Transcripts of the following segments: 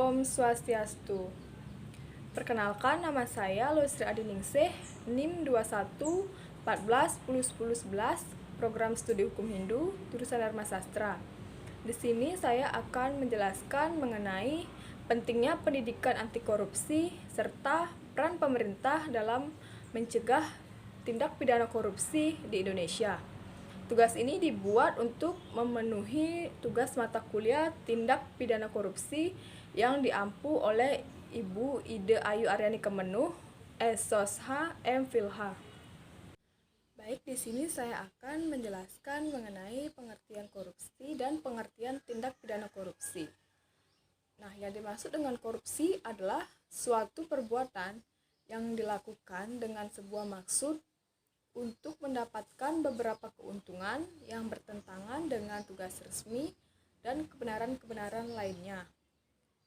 Om Swastiastu. Perkenalkan, nama saya Lusri Adiningsih, NIM 21 14 10 10 11, Program Studi Hukum Hindu, jurusan Dharma Sastra. Di sini saya akan menjelaskan mengenai pentingnya pendidikan anti korupsi serta peran pemerintah dalam mencegah tindak pidana korupsi di Indonesia. Tugas ini dibuat untuk memenuhi tugas mata kuliah tindak pidana korupsi yang diampu oleh Ibu Ide Ayu Aryani Kemenuh, SSOSH, MPhilH. Baik, di sini saya akan menjelaskan mengenai pengertian korupsi dan pengertian tindak pidana korupsi. Nah, yang dimaksud dengan korupsi adalah suatu perbuatan yang dilakukan dengan sebuah maksud untuk mendapatkan beberapa keuntungan yang bertentangan dengan tugas resmi dan kebenaran-kebenaran lainnya.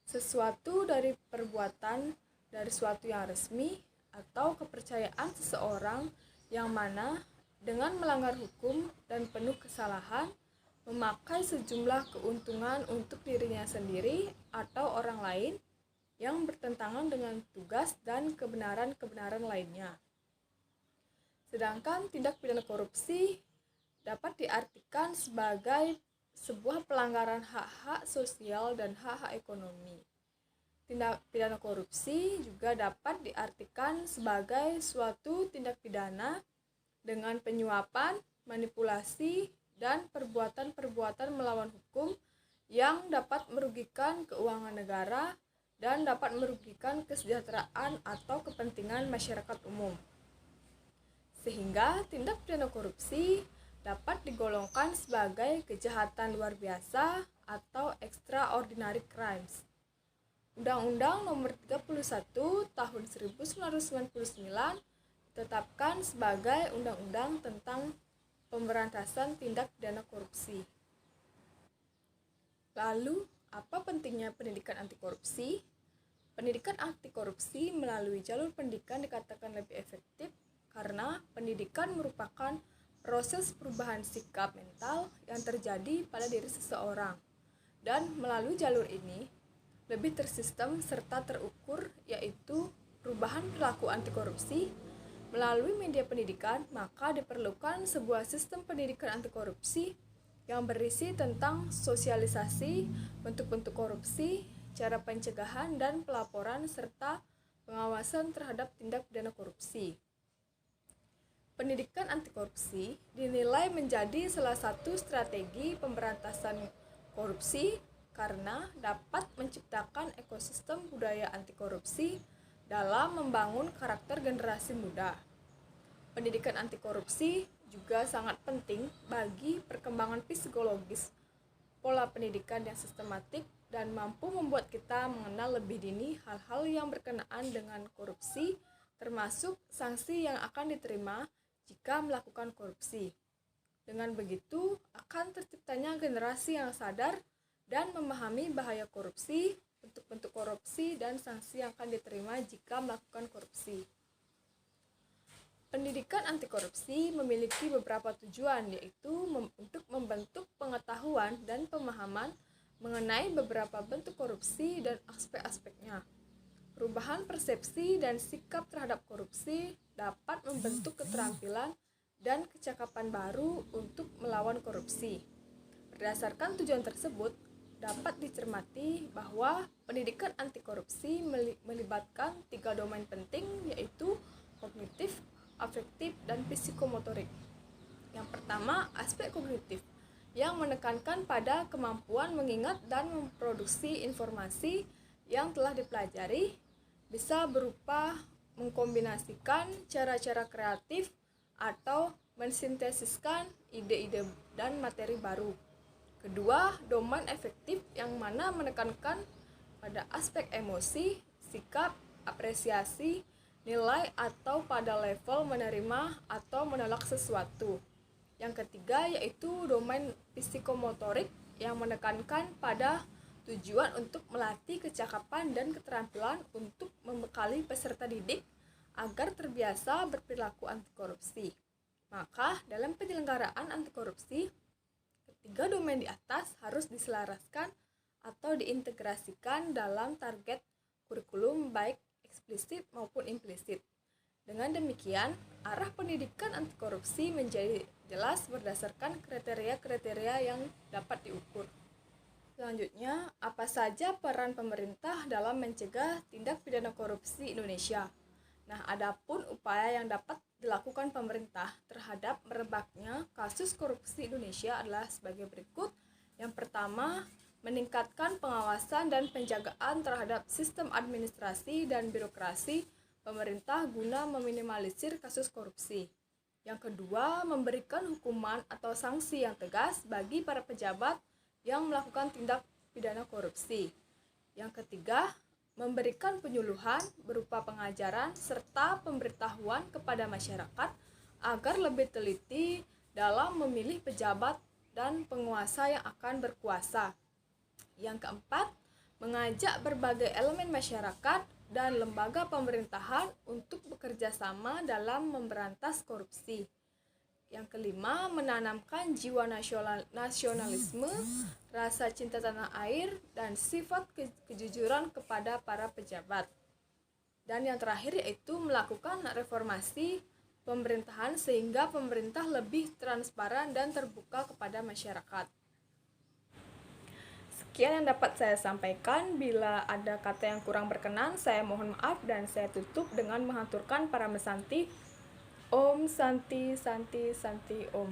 Sesuatu dari perbuatan dari suatu yang resmi atau kepercayaan seseorang yang mana dengan melanggar hukum dan penuh kesalahan memakai sejumlah keuntungan untuk dirinya sendiri atau orang lain yang bertentangan dengan tugas dan kebenaran-kebenaran lainnya. Sedangkan tindak pidana korupsi dapat diartikan sebagai sebuah pelanggaran hak-hak sosial dan hak-hak ekonomi. Tindak pidana korupsi juga dapat diartikan sebagai suatu tindak pidana dengan penyuapan, manipulasi, dan perbuatan-perbuatan melawan hukum yang dapat merugikan keuangan negara dan dapat merugikan kesejahteraan atau kepentingan masyarakat umum. Sehingga tindak pidana korupsi dapat digolongkan sebagai kejahatan luar biasa atau extraordinary crimes. Undang-Undang Nomor 31 Tahun 1999 ditetapkan sebagai undang-undang tentang pemberantasan tindak pidana korupsi. Lalu, apa pentingnya pendidikan anti korupsi? Pendidikan anti korupsi melalui jalur pendidikan dikatakan lebih efektif karena pendidikan merupakan proses perubahan sikap mental yang terjadi pada diri seseorang. Dan melalui jalur ini, lebih tersistem serta terukur, yaitu perubahan perilaku anti korupsi. Melalui media pendidikan, maka diperlukan sebuah sistem pendidikan anti korupsi yang berisi tentang sosialisasi bentuk-bentuk korupsi, cara pencegahan dan pelaporan, serta pengawasan terhadap tindak pidana korupsi. Pendidikan anti korupsi dinilai menjadi salah satu strategi pemberantasan korupsi karena dapat menciptakan ekosistem budaya anti korupsi dalam membangun karakter generasi muda. Pendidikan anti korupsi juga sangat penting bagi perkembangan psikologis pola pendidikan yang sistematik dan mampu membuat kita mengenal lebih dini hal-hal yang berkenaan dengan korupsi, termasuk sanksi yang akan diterima jika melakukan korupsi. Dengan begitu, akan terciptanya generasi yang sadar dan memahami bahaya korupsi, bentuk-bentuk korupsi, dan sanksi yang akan diterima jika melakukan korupsi. Pendidikan anti korupsi memiliki beberapa tujuan, yaitu untuk membentuk pengetahuan dan pemahaman mengenai beberapa bentuk korupsi dan aspek-aspeknya. Perubahan persepsi dan sikap terhadap korupsi dapat membentuk keterampilan dan kecakapan baru untuk melawan korupsi. Berdasarkan tujuan tersebut, dapat dicermati bahwa pendidikan anti korupsi melibatkan 3 domain penting, yaitu kognitif, afektif, dan psikomotorik. Yang pertama, aspek kognitif, yang menekankan pada kemampuan mengingat dan memproduksi informasi yang telah dipelajari, bisa berupa mengkombinasikan cara-cara kreatif atau mensintesiskan ide-ide dan materi baru. Kedua, domain efektif yang mana menekankan pada aspek emosi, sikap, apresiasi, nilai atau pada level menerima atau menolak sesuatu. Yang ketiga yaitu domain psikomotorik yang menekankan pada tujuan untuk melatih kecakapan dan keterampilan untuk membekali peserta didik agar terbiasa berperilaku anti korupsi. Maka dalam penyelenggaraan anti korupsi, ketiga domain di atas harus diselaraskan atau diintegrasikan dalam target kurikulum baik eksplisit maupun implisit. Dengan demikian, arah pendidikan anti korupsi menjadi jelas berdasarkan kriteria-kriteria yang dapat diukur. Selanjutnya, apa saja peran pemerintah dalam mencegah tindak pidana korupsi Indonesia? Nah, adapun upaya yang dapat dilakukan pemerintah terhadap merebaknya kasus korupsi Indonesia adalah sebagai berikut. Yang pertama, meningkatkan pengawasan dan penjagaan terhadap sistem administrasi dan birokrasi pemerintah guna meminimalisir kasus korupsi. Yang kedua, memberikan hukuman atau sanksi yang tegas bagi para pejabat yang melakukan tindak pidana korupsi. Yang ketiga, memberikan penyuluhan berupa pengajaran serta pemberitahuan kepada masyarakat agar lebih teliti dalam memilih pejabat dan penguasa yang akan berkuasa. Yang keempat, mengajak berbagai elemen masyarakat dan lembaga pemerintahan untuk bekerja sama dalam memberantas korupsi. Yang kelima, menanamkan jiwa nasionalisme, rasa cinta tanah air, dan sifat kejujuran kepada para pejabat. Dan yang terakhir yaitu melakukan reformasi pemerintahan sehingga pemerintah lebih transparan dan terbuka kepada masyarakat. Sekian yang dapat saya sampaikan. Bila ada kata yang kurang berkenan, saya mohon maaf dan saya tutup dengan menghaturkan para mesanti. Om Santi Santi Santi Om.